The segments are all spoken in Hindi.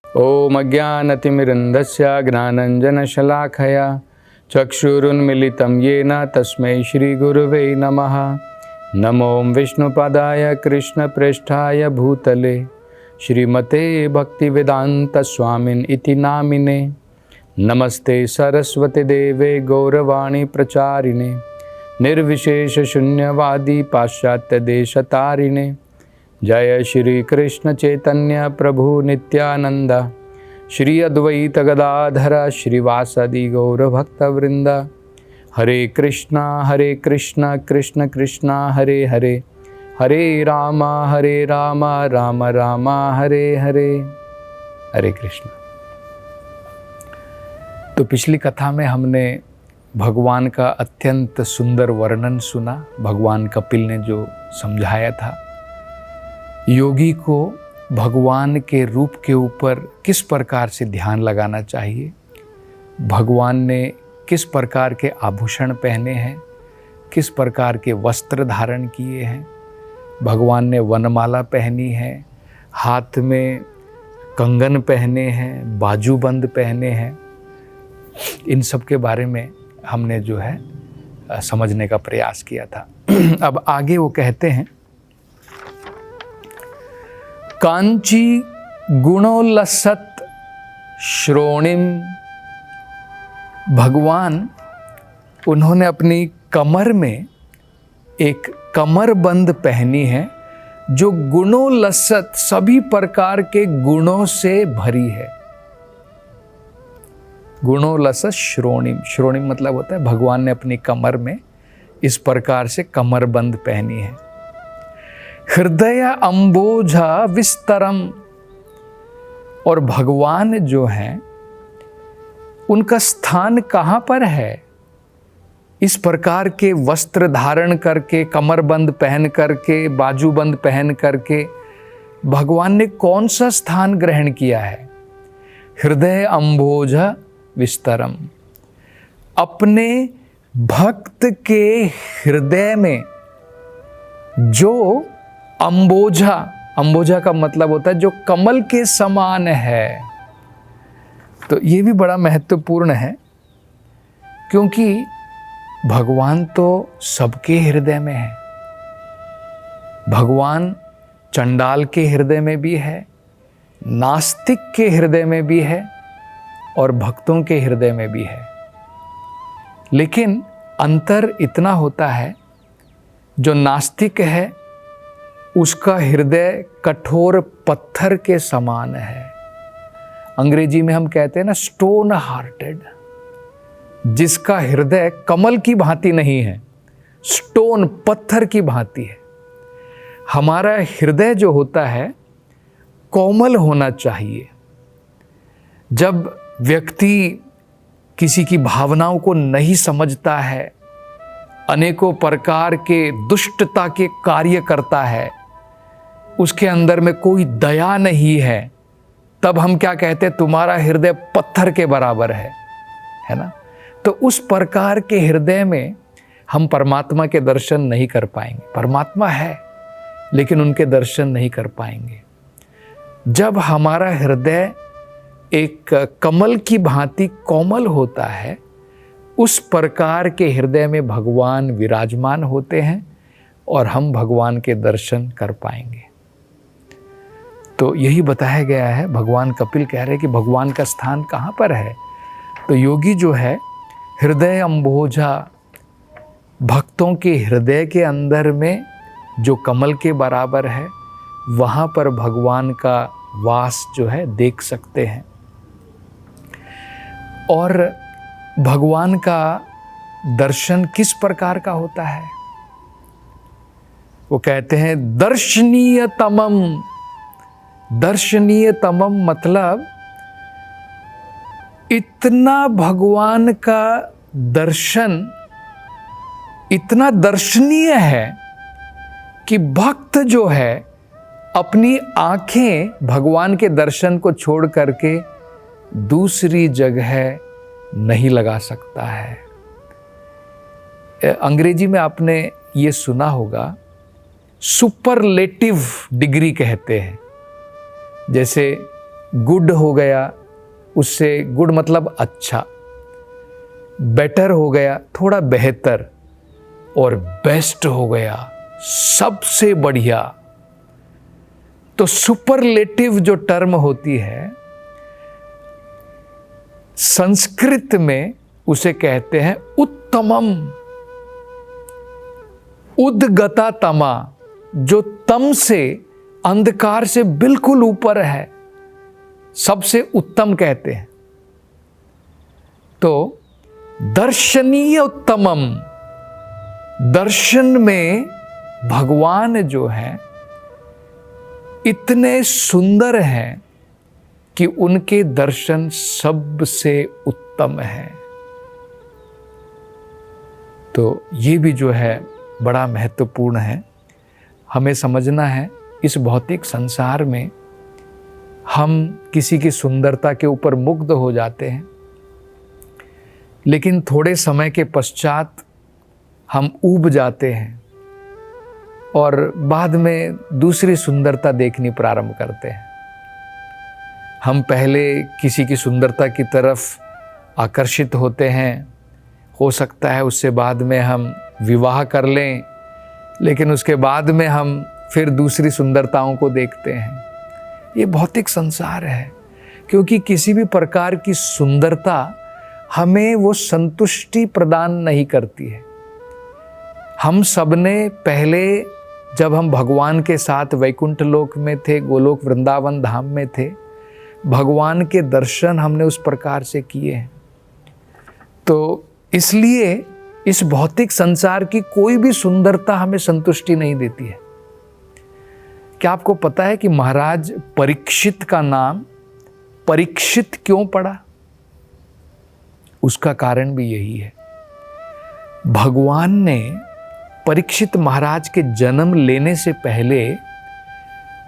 ॐ अज्ञानतिमिरन्धस्य ज्ञानाञ्जनशलाखया चक्षुरुन्मिलितं येन तस्मै श्रीगुरुवे नमः। नमो विष्णुपादाय कृष्णप्रेष्ठाय भूतले श्रीमते भक्तिवेदान्तस्वामिन् इति नामिने। नमस्ते सरस्वती देवे गौरवाणी प्रचारिणे निर्विशेषशून्यवादी पाश्चात्यदेशतारिणे। जय श्री कृष्ण चैतन्य प्रभु नित्यानंद श्री अद्वैत गदाधर श्रीवासदि गौर भक्तवृंद। हरे कृष्णा कृष्ण कृष्णा हरे हरे, हरे राम राम राम हरे हरे। हरे कृष्ण। तो पिछली कथा में हमने भगवान का अत्यंत सुंदर वर्णन सुना। भगवान कपिल ने जो समझाया था योगी को भगवान के रूप के ऊपर किस प्रकार से ध्यान लगाना चाहिए, भगवान ने किस प्रकार के आभूषण पहने हैं, किस प्रकार के वस्त्र धारण किए हैं। भगवान ने वनमाला पहनी है, हाथ में कंगन पहने हैं, बाजूबंद पहने हैं। इन सब के बारे में हमने जो है समझने का प्रयास किया था। अब आगे वो कहते हैं, कांची गुणोल्लसत श्रोणिम। भगवान उन्होंने अपनी कमर में एक कमरबंद पहनी है जो गुणोल्लसत सभी प्रकार के गुणों से भरी है। गुणोल्लसत श्रोणिम, श्रोणिम मतलब होता है भगवान ने अपनी कमर में इस प्रकार से कमरबंद पहनी है। हृदय अंबोजा विस्तरम, और भगवान जो हैं उनका स्थान कहाँ पर है? इस प्रकार के वस्त्र धारण करके, कमरबंद पहन करके, बाजूबंद पहन करके भगवान ने कौन सा स्थान ग्रहण किया है? हृदय अंबोजा विस्तरम, अपने भक्त के हृदय में जो अंबोजा, अंबोजा का मतलब होता है जो कमल के समान है। तो ये भी बड़ा महत्वपूर्ण है क्योंकि भगवान तो सबके हृदय में है। भगवान चंडाल के हृदय में भी है, नास्तिक के हृदय में भी है और भक्तों के हृदय में भी है। लेकिन अंतर इतना होता है, जो नास्तिक है उसका हृदय कठोर पत्थर के समान है। अंग्रेजी में हम कहते हैं ना स्टोन हार्टेड, जिसका हृदय कमल की भांति नहीं है, स्टोन पत्थर की भांति है। हमारा हृदय जो होता है कोमल होना चाहिए। जब व्यक्ति किसी की भावनाओं को नहीं समझता है, अनेकों प्रकार के दुष्टता के कार्य करता है, उसके अंदर में कोई दया नहीं है, तब हम क्या कहते हैं? तुम्हारा हृदय पत्थर के बराबर है ना? तो उस प्रकार के हृदय में हम परमात्मा के दर्शन नहीं कर पाएंगे। परमात्मा है लेकिन उनके दर्शन नहीं कर पाएंगे। जब हमारा हृदय एक कमल की भांति कोमल होता है, उस प्रकार के हृदय में भगवान विराजमान होते हैं और हम भगवान के दर्शन कर पाएंगे। तो यही बताया गया है। भगवान कपिल कह रहे हैं कि भगवान का स्थान कहाँ पर है? तो योगी जो है हृदय अंबोजा, भक्तों के हृदय के अंदर में जो कमल के बराबर है, वहाँ पर भगवान का वास जो है देख सकते हैं। और भगवान का दर्शन किस प्रकार का होता है? वो कहते हैं दर्शनीयतमम। दर्शनीयतमम मतलब इतना भगवान का दर्शन इतना दर्शनीय है कि भक्त जो है अपनी आंखें भगवान के दर्शन को छोड़ करके दूसरी जगह नहीं लगा सकता है। अंग्रेजी में आपने ये सुना होगा, सुपरलेटिव डिग्री कहते हैं। जैसे गुड हो गया, उससे गुड मतलब अच्छा, बेटर हो गया थोड़ा बेहतर, और बेस्ट हो गया सबसे बढ़िया। तो सुपरलेटिव जो टर्म होती है संस्कृत में उसे कहते हैं उत्तमम। उद्गता तमा, जो तम से, अंधकार से बिल्कुल ऊपर है, सबसे उत्तम कहते हैं। तो दर्शनीय उत्तमम, दर्शन में भगवान जो है इतने सुंदर हैं कि उनके दर्शन सबसे उत्तम है। तो ये भी जो है बड़ा महत्वपूर्ण है। हमें समझना है इस भौतिक संसार में हम किसी की सुंदरता के ऊपर मुग्ध हो जाते हैं, लेकिन थोड़े समय के पश्चात हम ऊब जाते हैं और बाद में दूसरी सुंदरता देखनी प्रारंभ करते हैं। हम पहले किसी की सुंदरता की तरफ आकर्षित होते हैं, हो सकता है उससे बाद में हम विवाह कर लें, लेकिन उसके बाद में हम फिर दूसरी सुंदरताओं को देखते हैं। ये भौतिक संसार है, क्योंकि किसी भी प्रकार की सुंदरता हमें वो संतुष्टि प्रदान नहीं करती है। हम सबने पहले जब हम भगवान के साथ वैकुंठ लोक में थे, गोलोक वृंदावन धाम में थे, भगवान के दर्शन हमने उस प्रकार से किए हैं। तो इसलिए इस भौतिक संसार की कोई भी सुंदरता हमें संतुष्टि नहीं देती है। क्या आपको पता है कि महाराज परीक्षित का नाम परीक्षित क्यों पड़ा? उसका कारण भी यही है। भगवान ने परीक्षित महाराज के जन्म लेने से पहले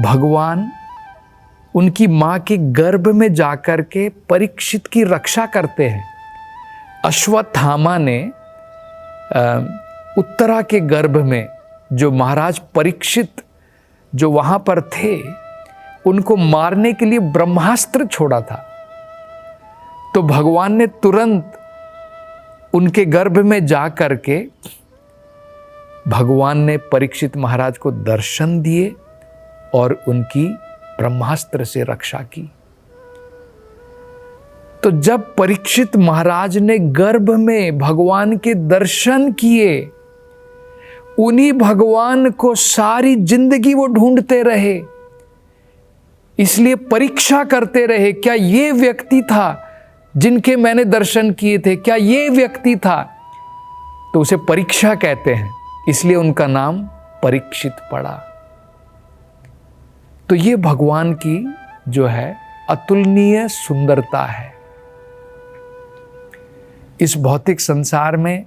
भगवान उनकी मां के गर्भ में जाकर के परीक्षित की रक्षा करते हैं। अश्वत्थामा ने उत्तरा के गर्भ में जो महाराज परीक्षित जो वहां पर थे, उनको मारने के लिए ब्रह्मास्त्र छोड़ा था। तो भगवान ने तुरंत उनके गर्भ में जा करके भगवान ने परीक्षित महाराज को दर्शन दिए और उनकी ब्रह्मास्त्र से रक्षा की। तो जब परीक्षित महाराज ने गर्भ में भगवान के दर्शन किए, उन्हीं भगवान को सारी जिंदगी वो ढूंढते रहे, इसलिए परीक्षा करते रहे, क्या ये व्यक्ति था जिनके मैंने दर्शन किए थे, क्या ये व्यक्ति था? तो उसे परीक्षा कहते हैं, इसलिए उनका नाम परीक्षित पड़ा। तो ये भगवान की जो है अतुलनीय सुंदरता है। इस भौतिक संसार में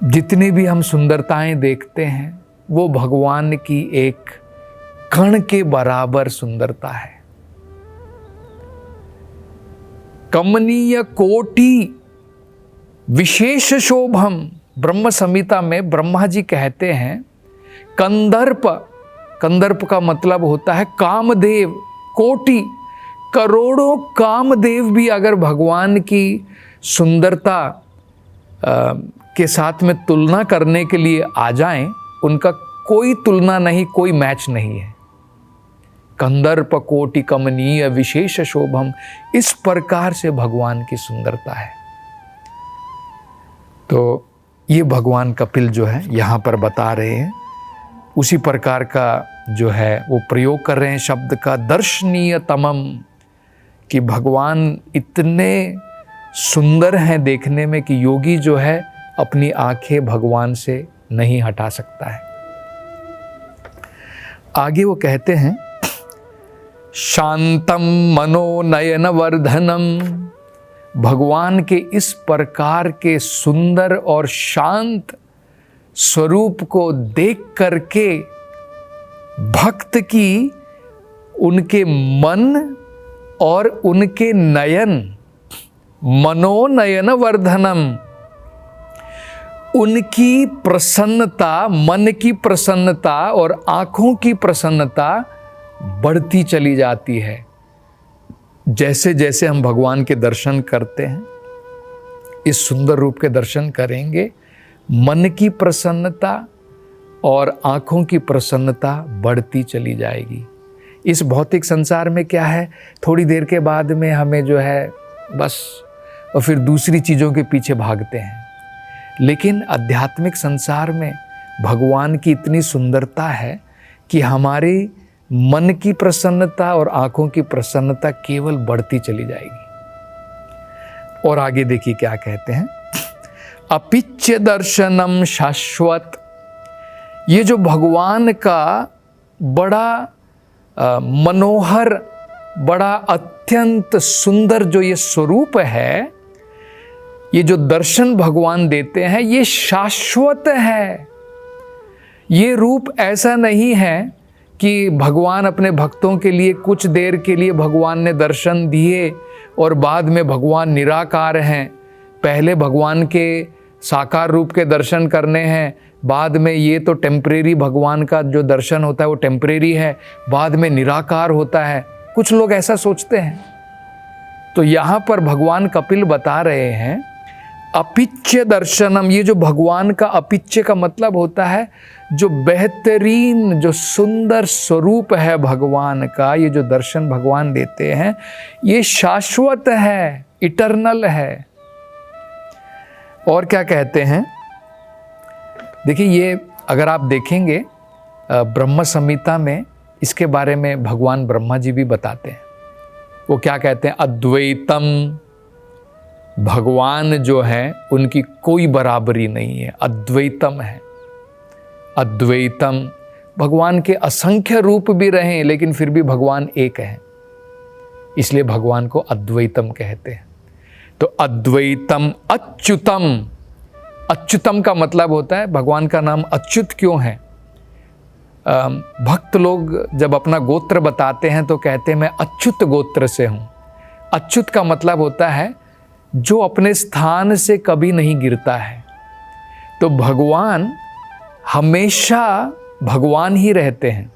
जितनी भी हम सुंदरताएं देखते हैं, वो भगवान की एक कण के बराबर सुंदरता है। कमनीय कोटि विशेष शोभम, ब्रह्म संहिता में ब्रह्मा जी कहते हैं कंदर्प, कंदर्प का मतलब होता है कामदेव। कोटि, करोड़ों कामदेव भी अगर भगवान की सुंदरता के साथ में तुलना करने के लिए आ जाएं, उनका कोई तुलना नहीं, कोई मैच नहीं है। कंदर्प कोटि कमनीय विशेष शोभम, इस प्रकार से भगवान की सुंदरता है। तो ये भगवान कपिल जो है यहाँ पर बता रहे हैं, उसी प्रकार का जो है वो प्रयोग कर रहे हैं शब्द का, दर्शनीयतमम, कि भगवान इतने सुंदर हैं देखने में कि योगी जो है अपनी आंखें भगवान से नहीं हटा सकता है। आगे वो कहते हैं शांतम मनोनयन वर्धनम, भगवान के इस प्रकार के सुंदर और शांत स्वरूप को देख करके भक्त की उनके मन और उनके नयन, मनोनयन वर्धनम, उनकी प्रसन्नता, मन की प्रसन्नता और आंखों की प्रसन्नता बढ़ती चली जाती है। जैसे जैसे हम भगवान के दर्शन करते हैं, इस सुंदर रूप के दर्शन करेंगे, मन की प्रसन्नता और आँखों की प्रसन्नता बढ़ती चली जाएगी। इस भौतिक संसार में क्या है, थोड़ी देर के बाद में हमें जो है बस, और फिर दूसरी चीज़ों के पीछे भागते हैं। लेकिन आध्यात्मिक संसार में भगवान की इतनी सुंदरता है कि हमारी मन की प्रसन्नता और आँखों की प्रसन्नता केवल बढ़ती चली जाएगी। और आगे देखिए क्या कहते हैं, अपिच्य दर्शनम शाश्वत। ये जो भगवान का बड़ा मनोहर, बड़ा अत्यंत सुंदर जो ये स्वरूप है, ये जो दर्शन भगवान देते हैं, ये शाश्वत है। ये रूप ऐसा नहीं है कि भगवान अपने भक्तों के लिए कुछ देर के लिए भगवान ने दर्शन दिए और बाद में भगवान निराकार हैं। पहले भगवान के साकार रूप के दर्शन करने हैं, बाद में ये तो टेम्परेरी, भगवान का जो दर्शन होता है वो टेम्परेरी है, बाद में निराकार होता है। कुछ लोग ऐसा सोचते हैं। तो यहाँ पर भगवान कपिल बता रहे हैं अपिच्य दर्शनम। ये जो भगवान का अपिच्य का मतलब होता है जो बेहतरीन, जो सुंदर स्वरूप है भगवान का, ये जो दर्शन भगवान देते हैं, ये शाश्वत है, इटर्नल है। और क्या कहते हैं, देखिए ये अगर आप देखेंगे ब्रह्म संहिता में इसके बारे में भगवान ब्रह्मा जी भी बताते हैं। वो क्या कहते हैं, अद्वैतम, भगवान जो है उनकी कोई बराबरी नहीं है, अद्वैतम है। अद्वैतम, भगवान के असंख्य रूप भी रहे लेकिन फिर भी भगवान एक है, इसलिए भगवान को अद्वैतम कहते हैं। तो अद्वैतम अच्युतम, अच्युतम का मतलब होता है, भगवान का नाम अच्युत क्यों है? भक्त लोग जब अपना गोत्र बताते हैं तो कहते हैं मैं अच्युत गोत्र से हूँ। अच्युत का मतलब होता है जो अपने स्थान से कभी नहीं गिरता है। तो भगवान हमेशा भगवान ही रहते हैं।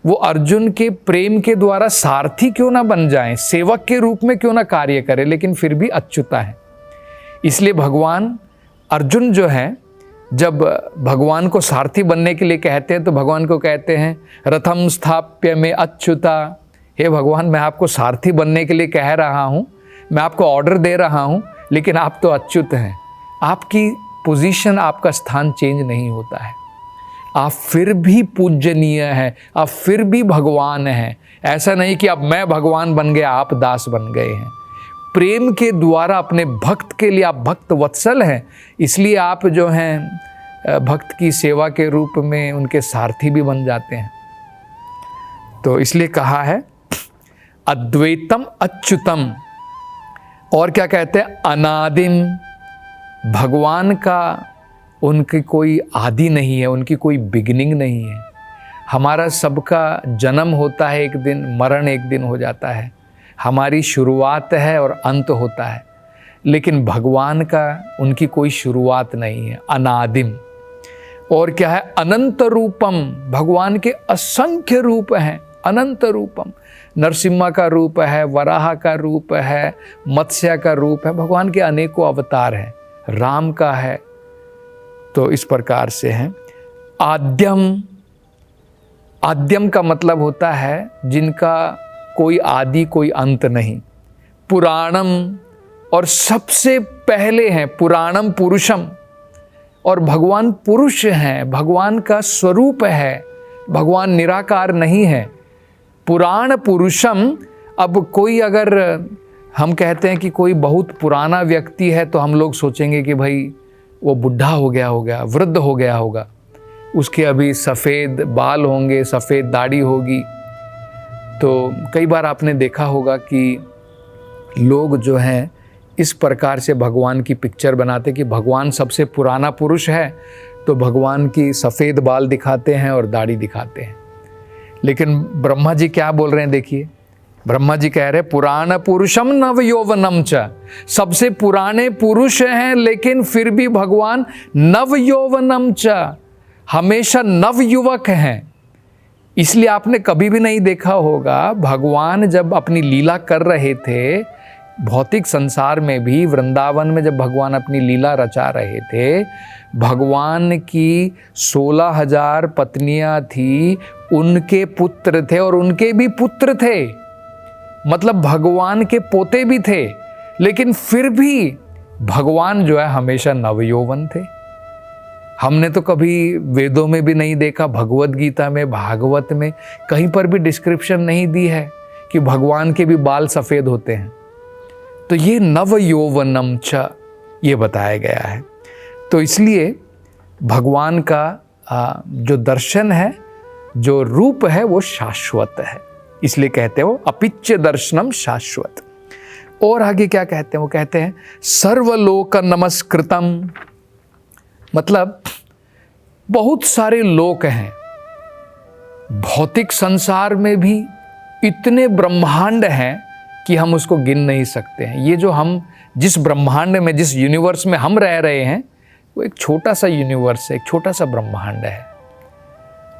वो अर्जुन के प्रेम के द्वारा सारथी क्यों ना बन जाएं, सेवक के रूप में क्यों ना कार्य करें, लेकिन फिर भी अच्युता है। इसलिए भगवान, अर्जुन जो है, जब भगवान को सारथी बनने के लिए कहते हैं तो भगवान को कहते हैं रथम स्थाप्य में अच्युता। हे भगवान, मैं आपको सारथी बनने के लिए कह रहा हूँ, मैं आपको ऑर्डर दे रहा हूँ, लेकिन आप तो अच्युत हैं। आपकी पोजीशन, आपका स्थान चेंज नहीं होता है, आप फिर भी पूजनीय हैं, आप फिर भी भगवान हैं। ऐसा नहीं कि अब मैं भगवान बन गया, आप दास बन गए हैं। प्रेम के द्वारा अपने भक्त के लिए आप भक्त वत्सल हैं, इसलिए आप जो हैं भक्त की सेवा के रूप में उनके सारथी भी बन जाते हैं। तो इसलिए कहा है अद्वैतम अच्युतम। और क्या कहते हैं, अनादिम, भगवान का उनकी कोई आदि नहीं है, उनकी कोई बिगिनिंग नहीं है। हमारा सबका जन्म होता है एक दिन, मरण एक दिन हो जाता है, हमारी शुरुआत है और अंत होता है, लेकिन भगवान का, उनकी कोई शुरुआत नहीं है, अनादिम। और क्या है, अनंत रूपम, भगवान के असंख्य रूप हैं, अनंत रूपम। नरसिम्हा का रूप है, वराह का रूप है, मत्स्य का रूप है, भगवान के अनेकों अवतार हैं, राम का है। तो इस प्रकार से है। आद्यम, आद्यम का मतलब होता है जिनका कोई आदि कोई अंत नहीं। पुराणम, और सबसे पहले हैं, पुराणम पुरुषम, और भगवान पुरुष हैं, भगवान का स्वरूप है, भगवान निराकार नहीं है। पुराण पुरुषम। अब कोई, अगर हम कहते हैं कि कोई बहुत पुराना व्यक्ति है तो हम लोग सोचेंगे कि भाई वो बुढ़ा हो गया होगा, वृद्ध हो गया होगा, उसके अभी सफ़ेद बाल होंगे, सफ़ेद दाढ़ी होगी। तो कई बार आपने देखा होगा कि लोग जो हैं इस प्रकार से भगवान की पिक्चर बनाते कि भगवान सबसे पुराना पुरुष है, तो भगवान की सफ़ेद बाल दिखाते हैं और दाढ़ी दिखाते हैं। लेकिन ब्रह्मा जी क्या बोल रहे हैं, देखिए ब्रह्मा जी कह रहे हैं पुराण पुरुषम नव यौवनम च, सबसे पुराने पुरुष हैं लेकिन फिर भी भगवान नव यौवनम च, हमेशा नव युवक हैं। इसलिए आपने कभी भी नहीं देखा होगा भगवान जब अपनी लीला कर रहे थे, भौतिक संसार में भी, वृंदावन में जब भगवान अपनी लीला रचा रहे थे, भगवान की 16,000 पत्नियां थी, उनके पुत्र थे और उनके भी पुत्र थे, मतलब भगवान के पोते भी थे, लेकिन फिर भी भगवान जो है हमेशा नवयौवन थे। हमने तो कभी वेदों में भी नहीं देखा, भगवत गीता में, भागवत में कहीं पर भी डिस्क्रिप्शन नहीं दी है कि भगवान के भी बाल सफ़ेद होते हैं। तो ये नवयौवनम च ये बताया गया है। तो इसलिए भगवान का जो दर्शन है, जो रूप है, वो शाश्वत है, इसलिए कहते हैं वो अपिच्य दर्शनम शाश्वत। और आगे क्या कहते हैं, वो कहते हैं सर्वलोक नमस्कृतम, मतलब बहुत सारे लोक हैं भौतिक संसार में भी, इतने ब्रह्मांड हैं कि हम उसको गिन नहीं सकते हैं। ये जो हम जिस ब्रह्मांड में, जिस यूनिवर्स में हम रह रहे हैं, वो एक छोटा सा यूनिवर्स है, एक छोटा सा ब्रह्मांड है।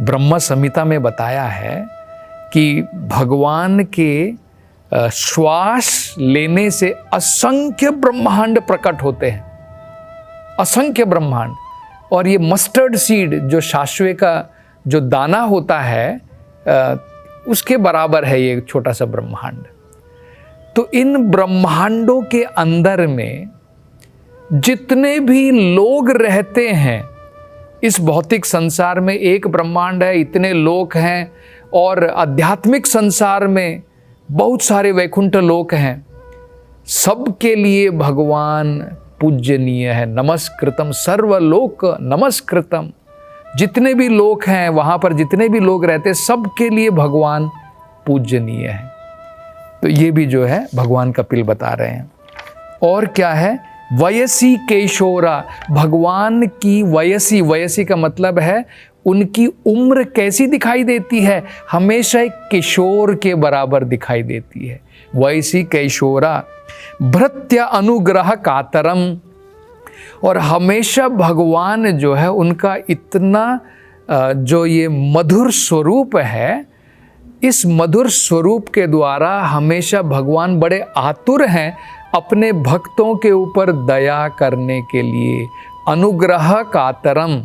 ब्रह्म संहिता में बताया है कि भगवान के श्वास लेने से असंख्य ब्रह्मांड प्रकट होते हैं, असंख्य ब्रह्मांड। और ये मस्टर्ड सीड, जो शाश्वे का जो दाना होता है, उसके बराबर है ये छोटा सा ब्रह्मांड। तो इन ब्रह्मांडों के अंदर में जितने भी लोग रहते हैं, इस भौतिक संसार में एक ब्रह्मांड है, इतने लोक हैं, और आध्यात्मिक संसार में बहुत सारे वैकुंठ लोक हैं। सबके लिए भगवान पूजनीय है। नमस्कृतम सर्वलोक नमस्कृतम, जितने भी लोक हैं, वहाँ पर जितने भी लोग रहते हैं, सबके लिए भगवान पूजनीय है। तो ये भी जो है भगवान कपिल बता रहे हैं। और क्या है, वयसी केशोरा, भगवान की वयसी, वयसी का मतलब है उनकी उम्र कैसी दिखाई देती है, हमेशा एक किशोर के बराबर दिखाई देती है। वयसी केशोरा भृत्य अनुग्रह कातरम, और हमेशा भगवान जो है उनका इतना जो ये मधुर स्वरूप है, इस मधुर स्वरूप के द्वारा हमेशा भगवान बड़े आतुर हैं अपने भक्तों के ऊपर दया करने के लिए। अनुग्रह कातरम,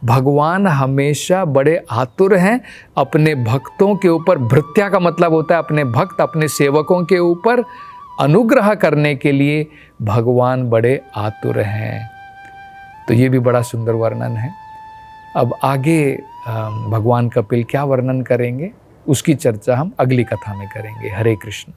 भगवान हमेशा बड़े आतुर हैं अपने भक्तों के ऊपर। भृत्या का मतलब होता है अपने भक्त, अपने सेवकों के ऊपर अनुग्रह करने के लिए भगवान बड़े आतुर हैं। तो ये भी बड़ा सुंदर वर्णन है। अब आगे भगवान कपिल क्या वर्णन करेंगे, उसकी चर्चा हम अगली कथा में करेंगे। हरे कृष्ण।